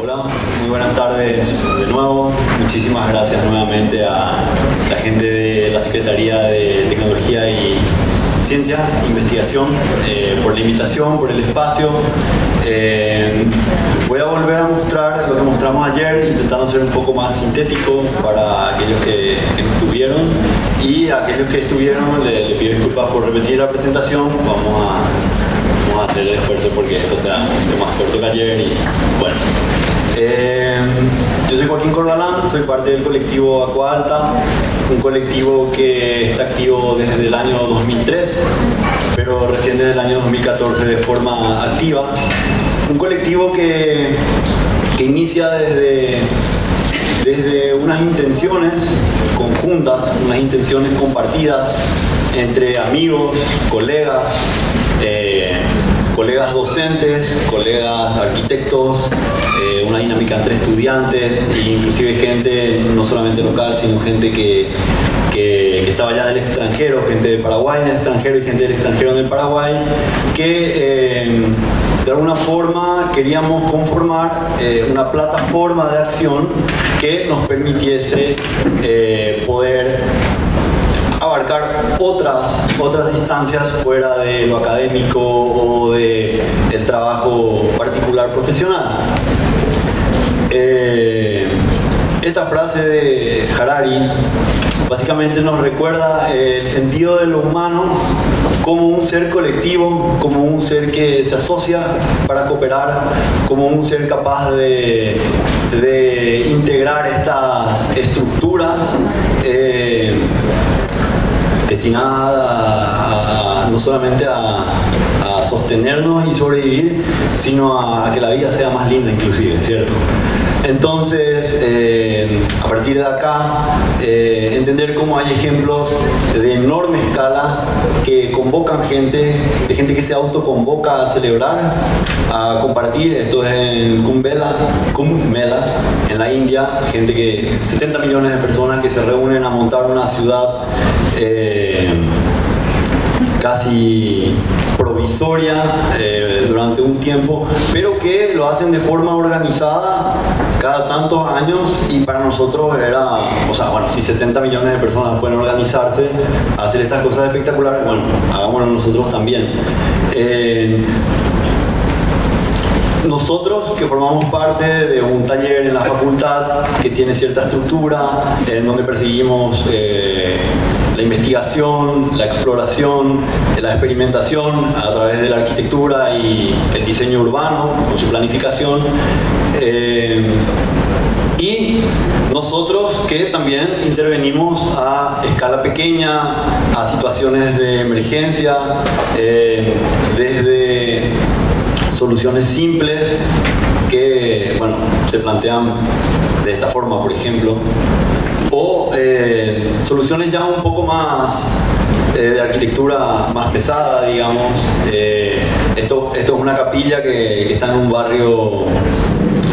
Hola, muy buenas tardes de nuevo. Muchísimas gracias nuevamente a la gente de la Secretaría de Tecnología y Ciencia, Investigación, por la invitación, por el espacio. Voy a volver a mostrar lo que mostramos ayer, intentando ser un poco más sintético para aquellos que no estuvieron, y a aquellos que estuvieron le pido disculpas por repetir la presentación. Vamos a hacer el esfuerzo porque esto sea más corto que ayer y bueno. Yo soy Joaquín Corbalán, soy parte del colectivo Aqua Alta, un colectivo que está activo desde el año 2003, pero recién desde el año 2014 de forma activa. Un colectivo que inicia desde unas intenciones conjuntas, unas intenciones compartidas entre amigos, colegas docentes, colegas arquitectos, una dinámica entre estudiantes e inclusive gente no solamente local, sino gente que estaba ya del extranjero, gente de Paraguay del extranjero y gente del extranjero del Paraguay, que de alguna forma queríamos conformar una plataforma de acción que nos permitiese poder abarcar otras instancias fuera de lo académico o del trabajo particular profesional. Esta frase de Harari básicamente nos recuerda el sentido de lo humano como un ser colectivo, como un ser que se asocia para cooperar, como un ser capaz de integrar estas estructuras destinadas no solamente a sostenernos y sobrevivir, sino a que la vida sea más linda inclusive, ¿cierto? Entonces, a partir de acá, entender cómo hay ejemplos de enorme escala que convocan gente que se autoconvoca a celebrar, a compartir. Esto es en Kumbh Mela, en la India, 70 millones de personas que se reúnen a montar una ciudad casi provisoria durante un tiempo, pero que lo hacen de forma organizada cada tantos años. Y para nosotros era, si 70 millones de personas pueden organizarse a hacer estas cosas espectaculares, bueno, hagámoslo nosotros también. Nosotros que formamos parte de un taller en la facultad que tiene cierta estructura, en donde perseguimos la investigación, la exploración, la experimentación a través de la arquitectura y el diseño urbano con su planificación. Y nosotros que también intervenimos a escala pequeña, a situaciones de emergencia, desde soluciones simples que, bueno, se plantean de esta forma, por ejemplo, o soluciones ya un poco más de arquitectura más pesada, digamos. Esto es una capilla que está en un barrio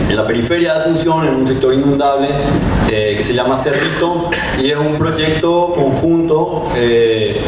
en la periferia de Asunción, en un sector inundable, que se llama Cerrito, y es un proyecto conjunto que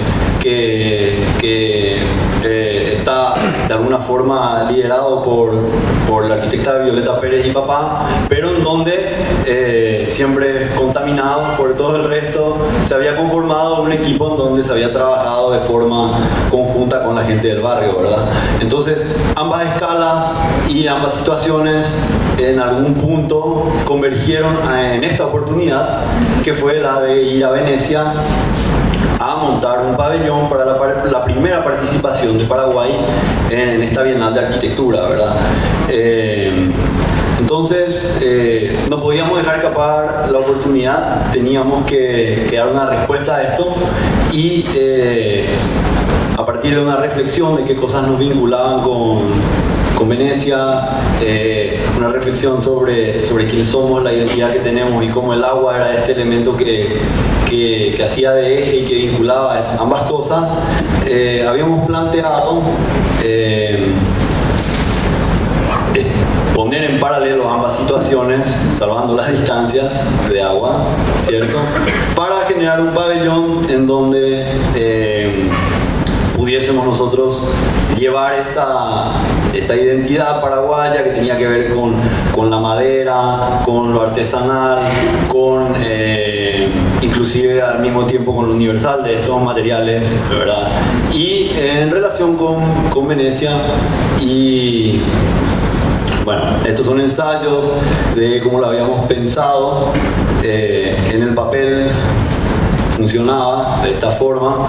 está de alguna forma liderado por la arquitecta Violeta Pérez y papá, pero en donde siempre contaminado por todo el resto, se había conformado un equipo en donde se había trabajado de forma conjunta con la gente del barrio, ¿verdad? Entonces, ambas escalas y ambas situaciones en algún punto convergieron en esta oportunidad, que fue la de ir a Venecia a montar un pabellón para la primera participación de Paraguay en esta Bienal de Arquitectura, ¿verdad? Entonces, no podíamos dejar escapar la oportunidad, teníamos que dar una respuesta a esto, y a partir de una reflexión de qué cosas nos vinculaban con Venecia, una reflexión sobre quiénes somos, la identidad que tenemos y cómo el agua era este elemento que hacía de eje y que vinculaba ambas cosas. Habíamos planteado poner en paralelo ambas situaciones, salvando las distancias de agua, ¿cierto? Para generar un pabellón en donde pudiésemos nosotros llevar esta identidad paraguaya que tenía que ver con la madera, con lo artesanal, con inclusive al mismo tiempo con lo universal de estos materiales, ¿verdad? Y en relación con Venecia. Y bueno, estos son ensayos de cómo lo habíamos pensado. En el papel funcionaba de esta forma.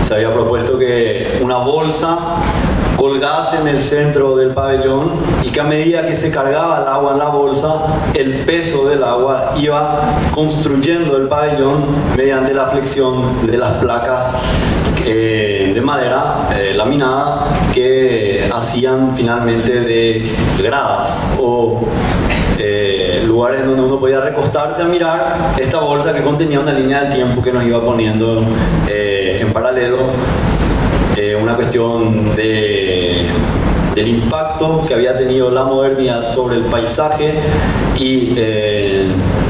Se había propuesto que una bolsa colgase en el centro del pabellón y que a medida que se cargaba el agua en la bolsa, el peso del agua iba construyendo el pabellón mediante la flexión de las placas de madera laminada que hacían finalmente de gradas o lugares donde uno podía recostarse a mirar esta bolsa que contenía una línea del tiempo que nos iba poniendo en paralelo una cuestión del impacto que había tenido la modernidad sobre el paisaje y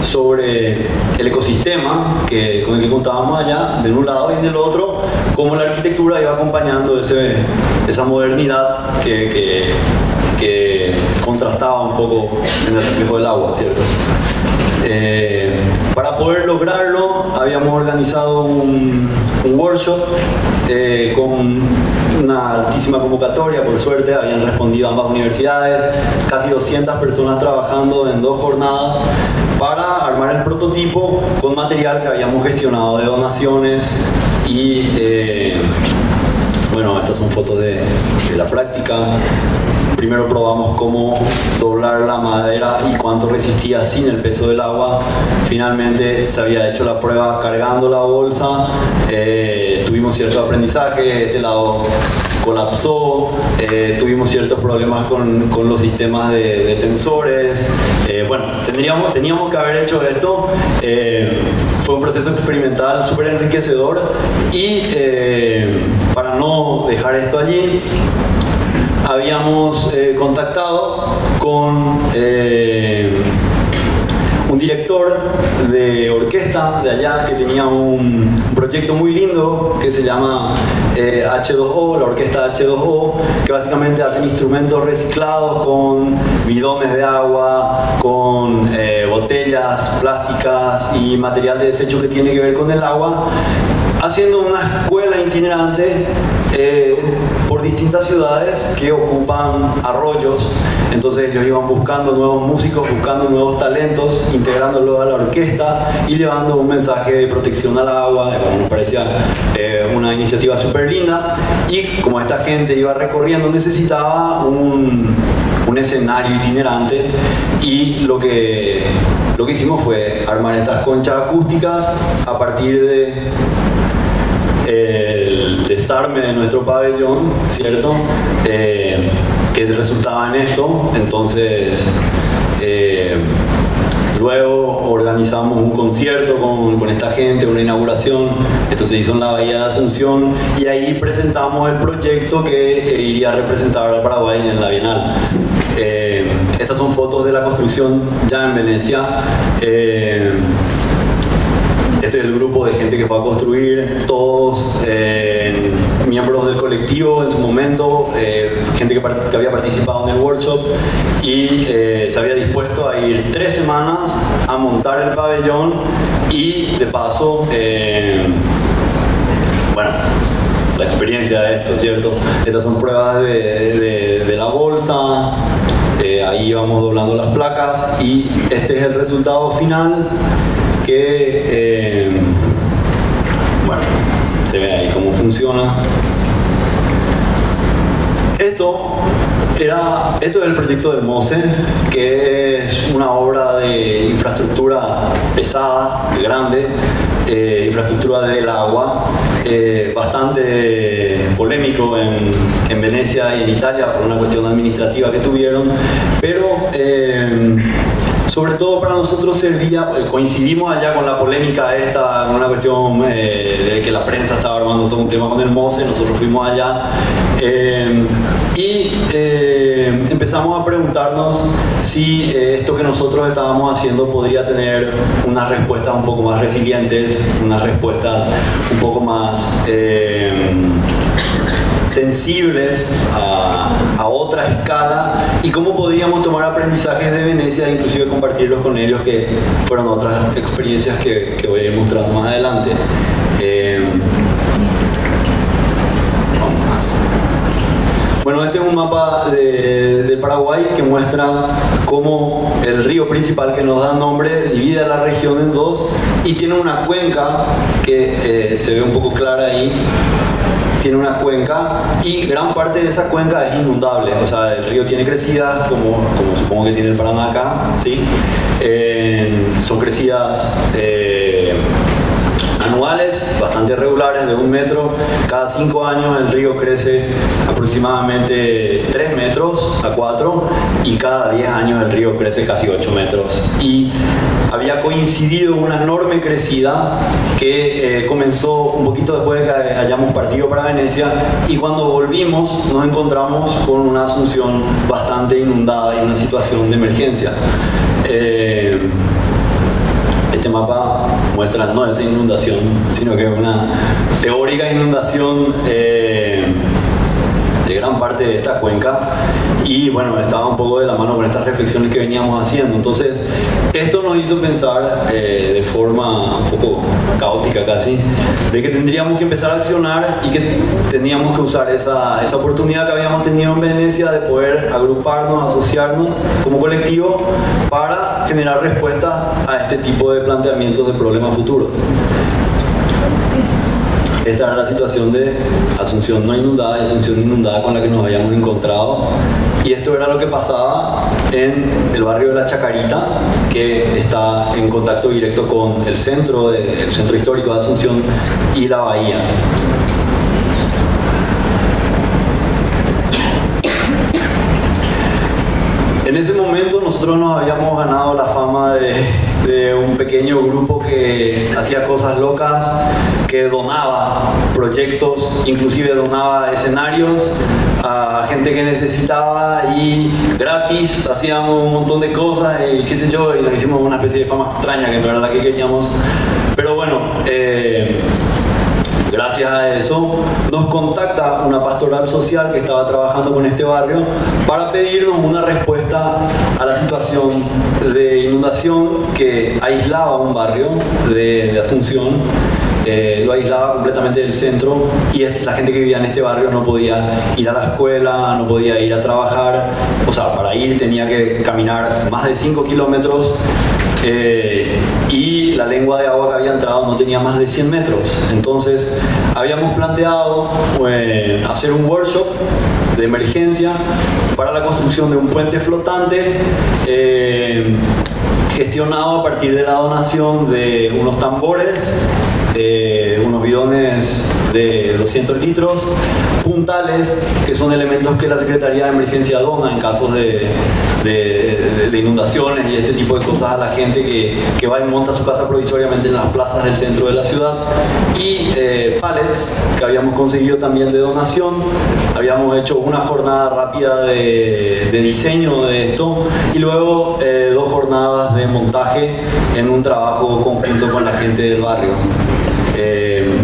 sobre el ecosistema con el que contábamos allá, de un lado, y del otro, cómo la arquitectura iba acompañando esa modernidad que contrastaba un poco en el reflejo del agua, ¿cierto? Para poder lograrlo habíamos organizado un workshop con una altísima convocatoria. Por suerte habían respondido ambas universidades, casi 200 personas trabajando en 2 jornadas para armar el prototipo con material que habíamos gestionado de donaciones. Y bueno, estas son fotos de la práctica. Primero probamos cómo doblar la madera y cuánto resistía sin el peso del agua. Finalmente se había hecho la prueba cargando la bolsa. Tuvimos cierto aprendizaje, este lado colapsó, tuvimos ciertos problemas con los sistemas de tensores. Bueno, teníamos que haber hecho esto. Fue un proceso experimental súper enriquecedor y para no dejar esto allí, habíamos contactado con un director de orquesta de allá que tenía un proyecto muy lindo que se llama H2O, la orquesta H2O, que básicamente hacen instrumentos reciclados con bidones de agua, con botellas plásticas y material de desecho que tiene que ver con el agua, haciendo una escuela itinerante por distintas ciudades que ocupan arroyos. Entonces ellos iban buscando nuevos músicos, buscando nuevos talentos, integrándolos a la orquesta y llevando un mensaje de protección al agua. Nos parecía una iniciativa súper linda, y como esta gente iba recorriendo necesitaba un escenario itinerante, y lo que hicimos fue armar estas conchas acústicas a partir de el desarme de nuestro pabellón, ¿cierto? Que resultaba en esto. Entonces luego organizamos un concierto con esta gente, una inauguración. Esto se hizo en la Bahía de Asunción, y ahí presentamos el proyecto que iría a representar al Paraguay en la Bienal. Estas son fotos de la construcción ya en Venecia. Este es el grupo de gente que fue a construir, todos miembros del colectivo en su momento, gente que había participado en el workshop, y se había dispuesto a ir 3 semanas a montar el pabellón. Y de paso, bueno, la experiencia de esto, ¿cierto? Estas son pruebas de la bolsa. Ahí íbamos doblando las placas, y este es el resultado final que, bueno, se ve ahí cómo funciona. Esto es el proyecto del MOSE, que es una obra de infraestructura pesada, grande, infraestructura del agua, bastante polémico en Venecia y en Italia por una cuestión administrativa que tuvieron, pero sobre todo para nosotros servía, coincidimos allá con la polémica esta, con una cuestión de que la prensa estaba armando todo un tema con el MOSE. Nosotros fuimos allá y empezamos a preguntarnos si esto que nosotros estábamos haciendo podría tener unas respuestas un poco más resilientes, unas respuestas un poco más sensibles a otra escala y cómo podríamos tomar aprendizajes de Venecia e inclusive compartirlos con ellos, que fueron otras experiencias que voy a ir mostrando más adelante. Vamos más. Bueno, este es un mapa de Paraguay que muestra cómo el río principal que nos da nombre divide la región en dos y tiene una cuenca que se ve un poco clara ahí. Tiene una cuenca y gran parte de esa cuenca es inundable, o sea, el río tiene crecidas como supongo que tiene el Paraná acá, ¿sí? Son crecidas anuales, bastante regulares, de 1 metro. Cada 5 años el río crece aproximadamente 3 metros a 4 y cada 10 años el río crece casi 8 metros. Y había coincidido una enorme crecida que comenzó un poquito después de que hayamos partido para Venecia, y cuando volvimos nos encontramos con una Asunción bastante inundada y una situación de emergencia. Este mapa muestra no esa inundación, sino que es una teórica inundación de gran parte de esta cuenca, y bueno, estaba un poco de la mano con estas reflexiones que veníamos haciendo. Entonces esto nos hizo pensar de forma un poco caótica casi, de que tendríamos que empezar a accionar y que teníamos que usar esa oportunidad que habíamos tenido en Venecia de poder agruparnos, asociarnos como colectivo para generar respuestas a este tipo de planteamientos de problemas futuros. Esta era la situación de Asunción no inundada y Asunción inundada con la que nos habíamos encontrado. Y esto era lo que pasaba en el barrio de La Chacarita, que está en contacto directo con el centro histórico de Asunción y la bahía. En ese momento nosotros nos habíamos ganado la fama de un pequeño grupo que hacía cosas locas, que donaba proyectos, inclusive donaba escenarios a gente que necesitaba, y gratis hacíamos un montón de cosas y qué sé yo, y nos hicimos una especie de fama extraña que no era la que queríamos. Pero bueno, gracias a eso nos contacta una pastoral social que estaba trabajando con este barrio para pedirnos una respuesta a la situación de inundación que aislaba un barrio de Asunción. Lo aislaba completamente del centro, y la gente que vivía en este barrio no podía ir a la escuela, no podía ir a trabajar, o sea, para ir tenía que caminar más de 5 kilómetros, y la lengua de agua que había entrado no tenía más de 100 metros. Entonces habíamos planteado hacer un workshop de emergencia para la construcción de un puente flotante, gestionado a partir de la donación de unos tambores, unos bidones de 200 litros, puntales, que son elementos que la Secretaría de Emergencia dona en casos de inundaciones y este tipo de cosas a la gente que va y monta su casa provisoriamente en las plazas del centro de la ciudad, y pallets que habíamos conseguido también de donación. Habíamos hecho una jornada rápida de diseño de esto y luego 2 jornadas de montaje en un trabajo conjunto con la gente del barrio.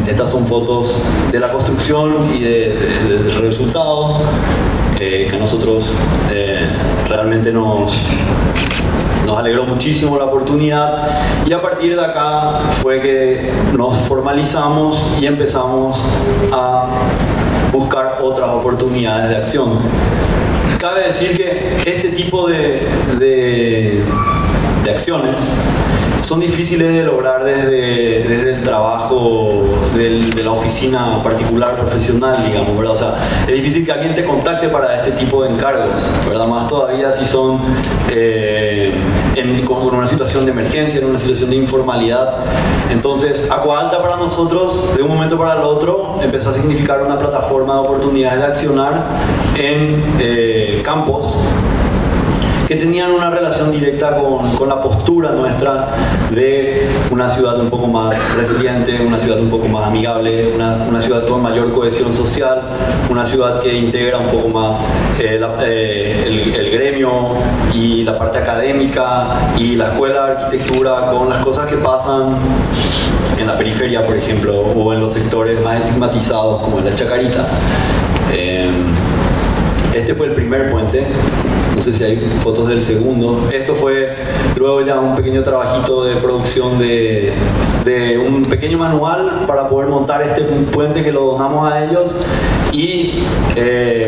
Estas son fotos de la construcción y del resultado, que a nosotros realmente nos alegró muchísimo la oportunidad, y a partir de acá fue que nos formalizamos y empezamos a buscar otras oportunidades de acción. Cabe decir que este tipo de acciones son difíciles de lograr desde el trabajo de la oficina particular, profesional, digamos, ¿verdad? O sea, es difícil que alguien te contacte para este tipo de encargos, ¿verdad? Más todavía si son con una situación de emergencia, en una situación de informalidad. Entonces, Agua Alta para nosotros, de un momento para el otro, empezó a significar una plataforma de oportunidades de accionar en campos que tenían una relación directa con la postura nuestra de una ciudad un poco más resiliente, una ciudad un poco más amigable, una ciudad con mayor cohesión social, una ciudad que integra un poco más el gremio y la parte académica y la escuela de arquitectura con las cosas que pasan en la periferia, por ejemplo, o en los sectores más estigmatizados como en la Chacarita. Este fue el primer puente, no sé si hay fotos del segundo. Esto fue luego ya un pequeño trabajito de producción de un pequeño manual para poder montar este puente que lo donamos a ellos, y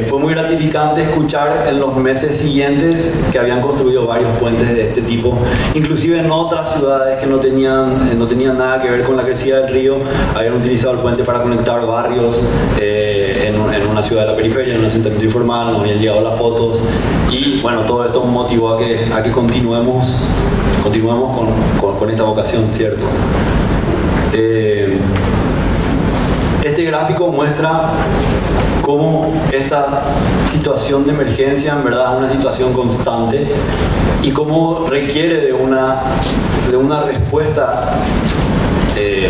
fue muy gratificante escuchar en los meses siguientes que habían construido varios puentes de este tipo, inclusive en otras ciudades que no tenían nada que ver con la crecida del río. Habían utilizado el puente para conectar barrios en una ciudad de la periferia, en un asentamiento informal, nos habían llegado las fotos, y bueno, todo esto motivó a que continuemos con esta vocación, ¿cierto? Este gráfico muestra cómo esta situación de emergencia en verdad es una situación constante y cómo requiere de una respuesta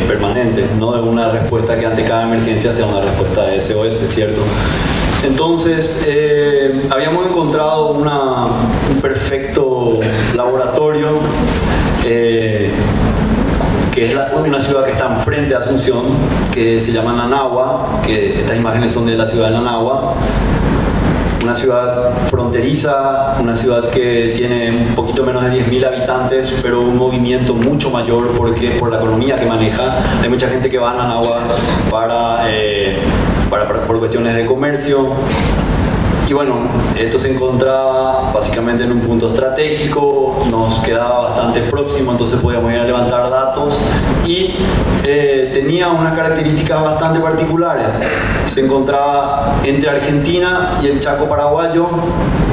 permanente, no de una respuesta que ante cada emergencia sea una respuesta de SOS, ¿cierto? Entonces, habíamos encontrado un perfecto laboratorio, que es una ciudad que está enfrente de Asunción, que se llama Nanagua, que estas imágenes son de la ciudad de Nanagua. Una ciudad fronteriza, una ciudad que tiene un poquito menos de 10.000 habitantes, pero un movimiento mucho mayor porque por la economía que maneja. Hay mucha gente que va a Nanagua por cuestiones de comercio. Y bueno, esto se encontraba básicamente en un punto estratégico, nos quedaba bastante próximo, entonces podíamos ir a levantar datos, y tenía unas características bastante particulares. Se encontraba entre Argentina y el Chaco paraguayo,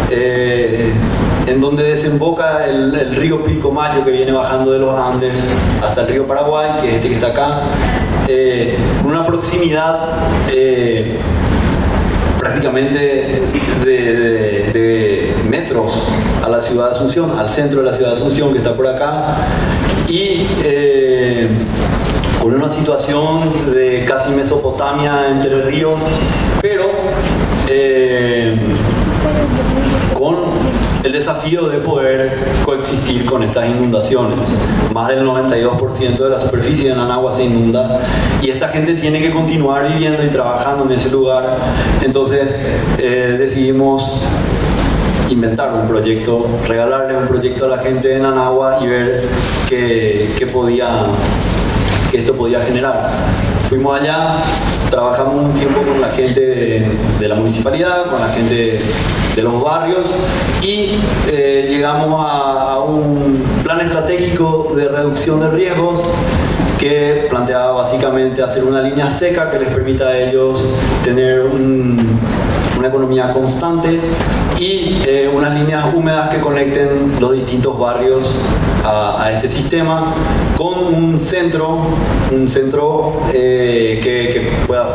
en donde desemboca el río Pilcomayo, que viene bajando de los Andes hasta el río Paraguay, que es este que está acá, con una proximidad prácticamente de metros a la ciudad de Asunción, al centro de la ciudad de Asunción, que está por acá, y con una situación de casi Mesopotamia entre ríos, pero con el desafío de poder coexistir con estas inundaciones. Más del 92% de la superficie de Nanagua se inunda, y esta gente tiene que continuar viviendo y trabajando en ese lugar. Entonces decidimos inventar un proyecto, regalarle un proyecto a la gente de Nanagua y ver qué esto podía generar. Fuimos allá, trabajamos un tiempo con la gente de la municipalidad, con la gente de los barrios, y llegamos a un plan estratégico de reducción de riesgos que planteaba básicamente hacer una línea seca que les permita a ellos tener una economía constante, y unas líneas húmedas que conecten los distintos barrios a este sistema, con un centro que pueda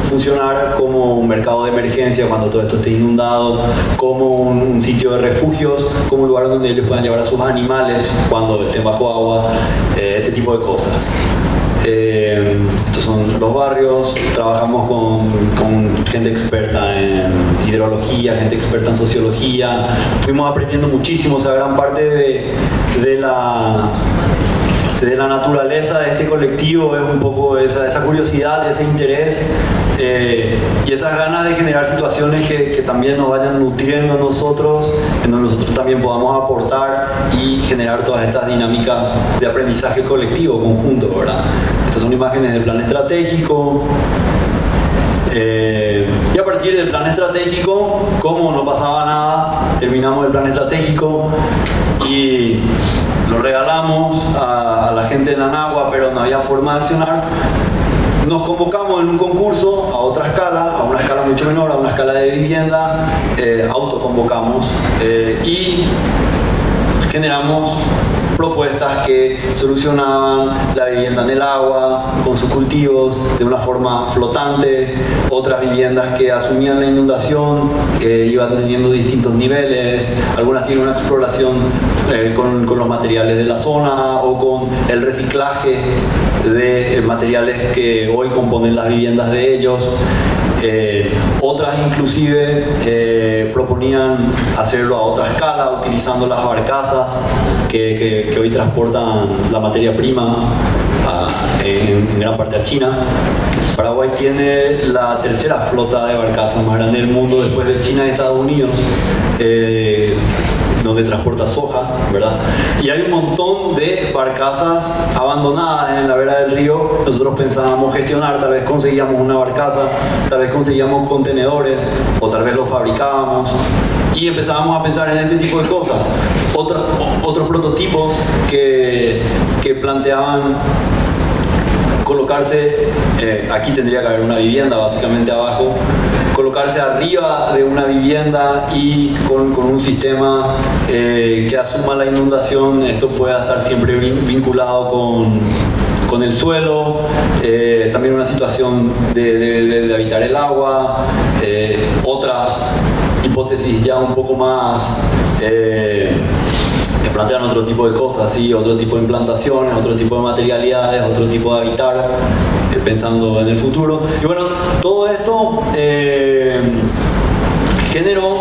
funcionar como un mercado de emergencia cuando todo esto esté inundado, como un sitio de refugios, como un lugar donde ellos puedan llevar a sus animales cuando estén bajo agua, este tipo de cosas. Estos son los barrios. Trabajamos con gente experta en hidrología, gente experta en sociología. Fuimos aprendiendo muchísimo, o sea, gran parte de la naturaleza de este colectivo es un poco esa curiosidad, ese interés, y esas ganas de generar situaciones que también nos vayan nutriendo a nosotros, en donde nosotros también podamos aportar y generar todas estas dinámicas de aprendizaje colectivo, conjunto, ¿verdad? Estas son imágenes del plan estratégico. Y a partir del plan estratégico, como no pasaba nada, terminamos el plan estratégico y lo regalamos a la gente de Nanagua, pero no había forma de accionar. Nos convocamos en un concurso a otra escala, a una escala mucho menor, a una escala de vivienda, autoconvocamos, y generamos propuestas que solucionaban la vivienda en el agua, con sus cultivos, de una forma flotante, otras viviendas que asumían la inundación, que iban teniendo distintos niveles, algunas tienen una exploración con los materiales de la zona o con el reciclaje de materiales que hoy componen las viviendas de ellos. Otras inclusive proponían hacerlo a otra escala, utilizando las barcazas que hoy transportan la materia prima en gran parte a China. Paraguay tiene la tercera flota de barcazas más grande del mundo después de China y Estados Unidos, donde transporta soja, ¿verdad? Y hay un montón de barcazas abandonadas en la vera del río. Nosotros pensábamos gestionar, tal vez conseguíamos una barcaza, tal vez conseguíamos contenedores o tal vez los fabricábamos y empezábamos a pensar en este tipo de cosas. Otros prototipos que planteaban colocarse, aquí tendría que haber una vivienda básicamente abajo, colocarse arriba de una vivienda y con un sistema que asuma la inundación, esto pueda estar siempre vinculado con el suelo, también una situación de habitar el agua, otras hipótesis ya un poco más que plantean otro tipo de cosas, ¿sí? Otro tipo de implantaciones, otro tipo de materialidades, otro tipo de habitar, pensando en el futuro. Y bueno, todo esto generó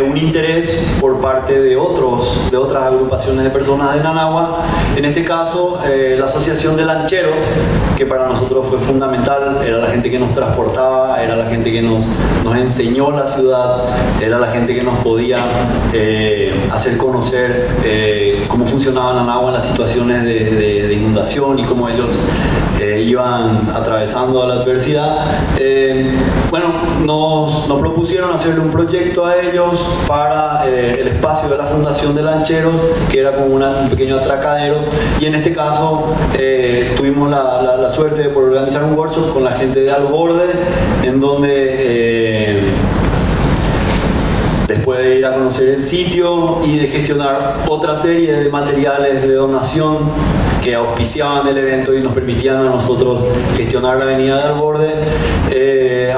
un interés por parte de otras agrupaciones de personas de Nanagua, en este caso la Asociación de Lancheros, que para nosotros fue fundamental, era la gente que nos transportaba, era la gente que nos enseñó la ciudad, era la gente que nos podía hacer conocer cómo funcionaba Nanagua en las situaciones de inundación y cómo ellos iban atravesando la adversidad. Bueno, nos propusieron hacerle un proyecto a ellos para el espacio de la Fundación de Lancheros, que era como un pequeño atracadero, y en este caso tuvimos la suerte de poder organizar un workshop con la gente de Alborde, en donde después de ir a conocer el sitio y de gestionar otra serie de materiales de donación que auspiciaban el evento y nos permitían a nosotros gestionar la avenida de Alborde,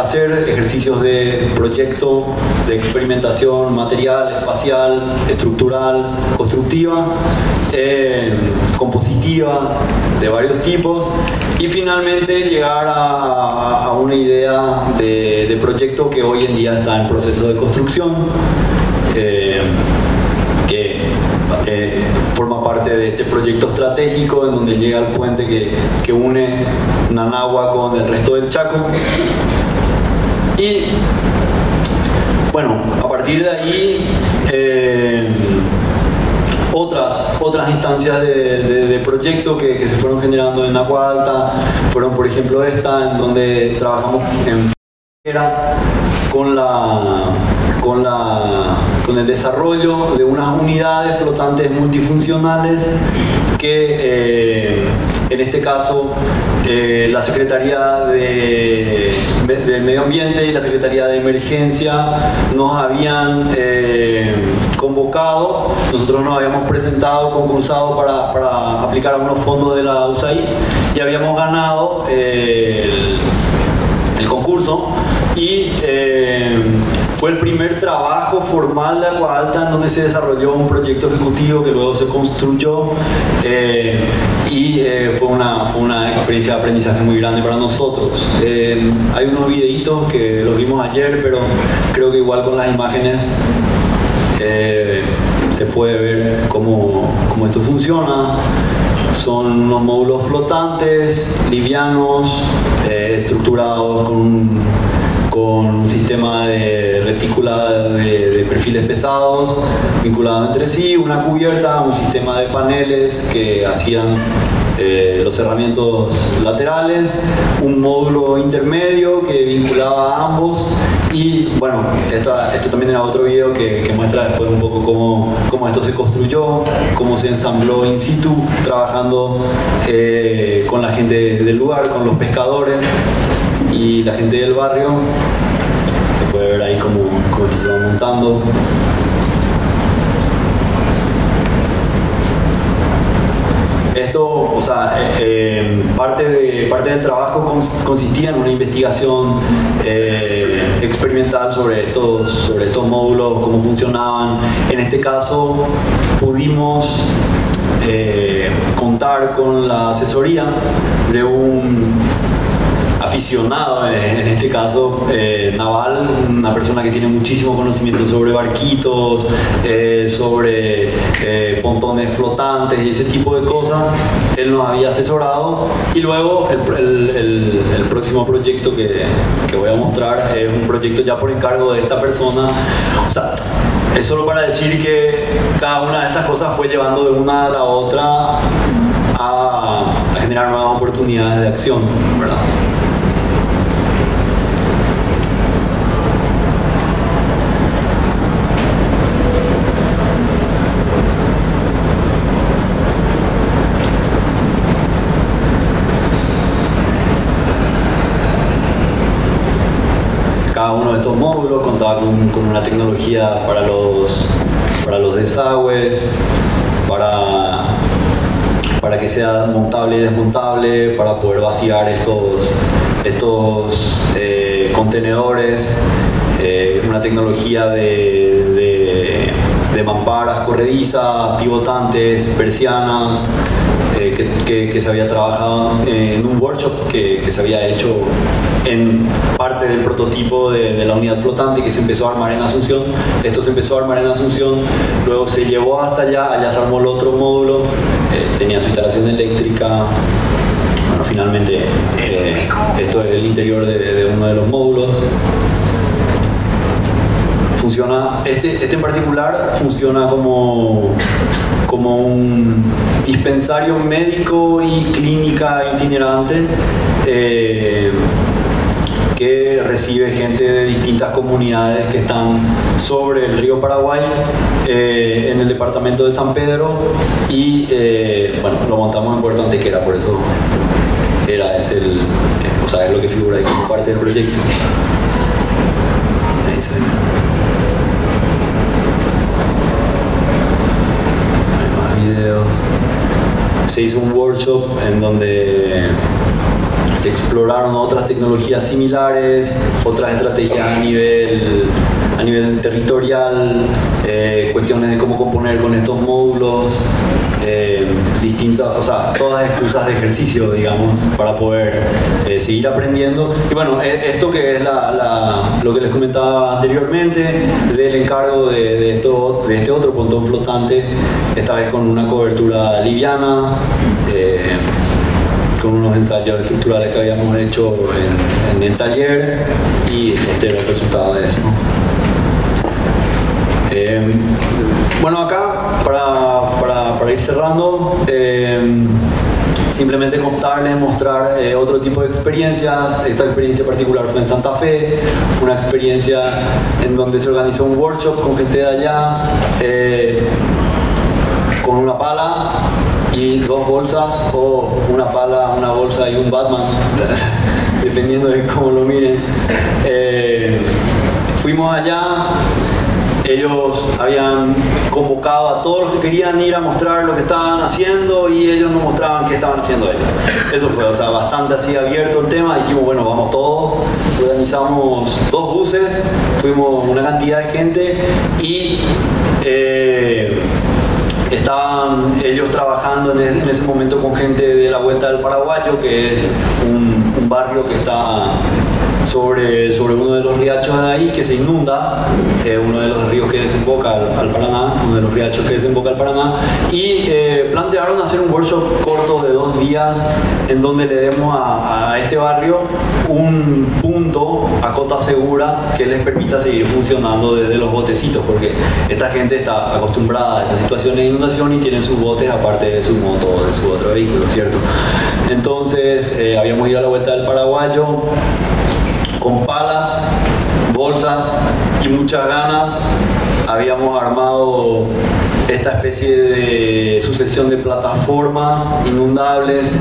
hacer ejercicios de proyecto, de experimentación material, espacial, estructural, constructiva, compositiva, de varios tipos, y finalmente llegar a una idea de proyecto que hoy en día está en proceso de construcción, que forma parte de este proyecto estratégico en donde llega el puente que une Nanagua con el resto del Chaco. Y bueno, a partir de ahí otras instancias de proyecto que se fueron generando en Agua Alta fueron, por ejemplo, esta, en donde trabajamos con el desarrollo de unas unidades flotantes multifuncionales que en este caso la Secretaría del Medio Ambiente y la Secretaría de Emergencia nos habían convocado. Nosotros nos habíamos presentado, concursado para aplicar a unos fondos de la USAID y habíamos ganado el concurso, y fue el primer trabajo formal de Agua Alta en donde se desarrolló un proyecto ejecutivo que luego se construyó, y fue una experiencia de aprendizaje muy grande para nosotros. Hay unos videitos que los vimos ayer, pero creo que igual con las imágenes se puede ver cómo esto funciona. Son unos módulos flotantes, livianos, estructurados con un sistema de retícula de perfiles pesados vinculados entre sí, una cubierta, un sistema de paneles que hacían los cerramientos laterales, un módulo intermedio que vinculaba a ambos, y bueno, esto también era otro video que muestra después un poco cómo esto se construyó, cómo se ensambló in situ, trabajando con la gente del lugar, con los pescadores y la gente del barrio. Se puede ver ahí cómo esto se va montando. esto, o sea, parte del trabajo consistía en una investigación experimental sobre estos módulos, cómo funcionaban. En este caso pudimos contar con la asesoría de un aficionado, en este caso naval, una persona que tiene muchísimo conocimiento sobre barquitos, sobre pontones flotantes y ese tipo de cosas. Él nos había asesorado, y luego el próximo proyecto que voy a mostrar es un proyecto ya por encargo de esta persona. O sea, es solo para decir que cada una de estas cosas fue llevando de una a la otra a generar nuevas oportunidades de acción, ¿verdad? Cada uno de estos módulos contaba con una tecnología para los desagües, para que sea montable y desmontable, para poder vaciar estos contenedores, una tecnología de mamparas corredizas, pivotantes, persianas, que se había trabajado en un workshop que se había hecho en parte del prototipo de la unidad flotante, que se empezó a armar en Asunción. Esto se empezó a armar en Asunción, luego se llevó hasta allá se armó el otro módulo, tenía su instalación eléctrica. Bueno, finalmente esto es el interior de uno de los módulos. Funciona, este en particular funciona como un dispensario médico y clínica itinerante que recibe gente de distintas comunidades que están sobre el río Paraguay, en el departamento de San Pedro, y bueno, lo montamos en Puerto Antequera, por eso es lo que figura ahí como parte del proyecto. Ahí se ve. Videos. Se hizo un workshop en donde se exploraron otras tecnologías similares, otras estrategias a nivel territorial, cuestiones de cómo componer con estos módulos, distintas, o sea, todas excusas de ejercicio, digamos, para poder seguir aprendiendo. Y bueno, esto que es lo que les comentaba anteriormente, del encargo de este otro pontón flotante, esta vez con una cobertura liviana, con unos ensayos estructurales que habíamos hecho en el taller, y este era el resultado de eso. Bueno, acá para ir cerrando, simplemente contarles, mostrar otro tipo de experiencias. Esta experiencia particular fue en Santa Fe, una experiencia en donde se organizó un workshop con gente de allá, con una pala y 2 bolsas, o una pala, una bolsa y un Batman, dependiendo de cómo lo miren. Fuimos allá. Ellos habían convocado a todos los que querían ir a mostrar lo que estaban haciendo, y ellos nos mostraban qué estaban haciendo ellos. Eso fue, o sea, bastante así abierto el tema. Dijimos, bueno, vamos todos. Organizamos 2 buses, fuimos una cantidad de gente, y estaban ellos trabajando en ese momento con gente de la Vuelta del Paraguayo, que es un barrio que está sobre uno de los riachos de ahí, que se inunda, uno de los ríos que desemboca al Paraná, uno de los riachos que desemboca al Paraná, y plantearon hacer un workshop corto de 2 días en donde le demos a este barrio un punto a cota segura que les permita seguir funcionando desde los botecitos, porque esta gente está acostumbrada a esas situaciones de inundación y tienen sus botes aparte de su moto o de su otro vehículo, ¿cierto? Entonces habíamos ido a la Vuelta del Paraguayo con palas, bolsas y muchas ganas. Habíamos armado esta especie de sucesión de plataformas inundables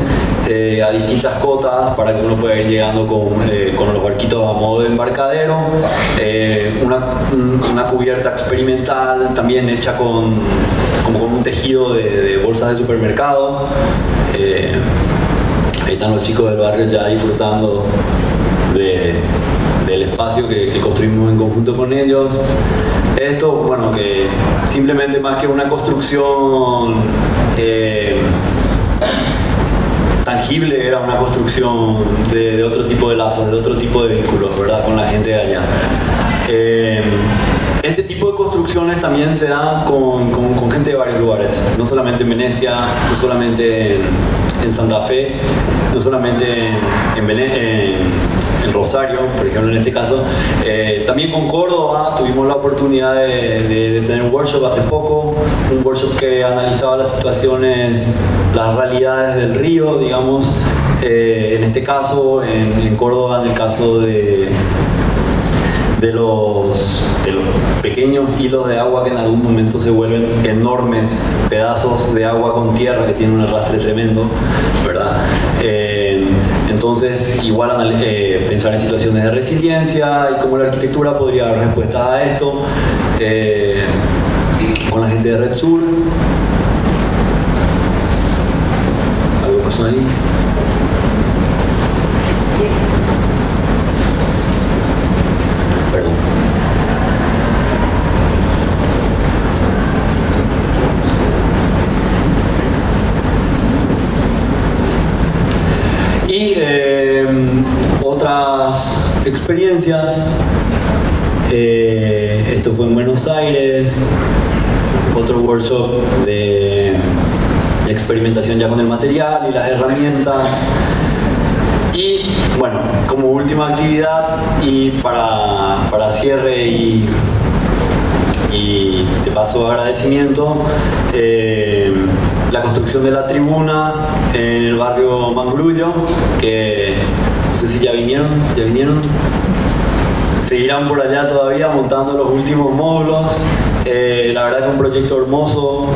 a distintas cotas para que uno pueda ir llegando con los barquitos a modo de embarcadero, una cubierta experimental también hecha como con un tejido de bolsas de supermercado. Ahí están los chicos del barrio ya disfrutando del espacio que construimos en conjunto con ellos. Esto, bueno, que simplemente más que una construcción tangible, era una construcción de otro tipo de lazos, de otro tipo de vínculos, ¿verdad?, con la gente de allá. Este tipo de construcciones también se dan con gente de varios lugares, no solamente en Venecia, no solamente en Santa Fe, no solamente en Rosario, por ejemplo, en este caso, también con Córdoba. Tuvimos la oportunidad de tener un workshop hace poco, un workshop que analizaba las situaciones, las realidades del río, digamos, en este caso, en Córdoba, en el caso de los pequeños hilos de agua que en algún momento se vuelven enormes pedazos de agua con tierra que tienen un arrastre tremendo, ¿verdad? Entonces, igual pensar en situaciones de resiliencia y cómo la arquitectura podría dar respuestas a esto, con la gente de Red Sur. ¿Algo pasó ahí? Perdón. Y otras experiencias, esto fue en Buenos Aires, otro workshop de experimentación ya con el material y las herramientas. Y bueno, como última actividad y para cierre y de paso agradecimiento, la construcción de la tribuna en el barrio Mangrullo, que no sé si ya vinieron, seguirán por allá todavía montando los últimos módulos. La verdad que un proyecto hermoso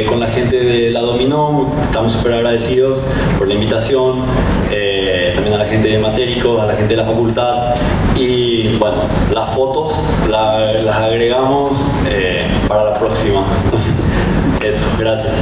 con la gente de la Dominó. Estamos súper agradecidos por la invitación, también a la gente de Matéricos, a la gente de la facultad. Y bueno, las fotos las agregamos para la próxima. Eso, gracias.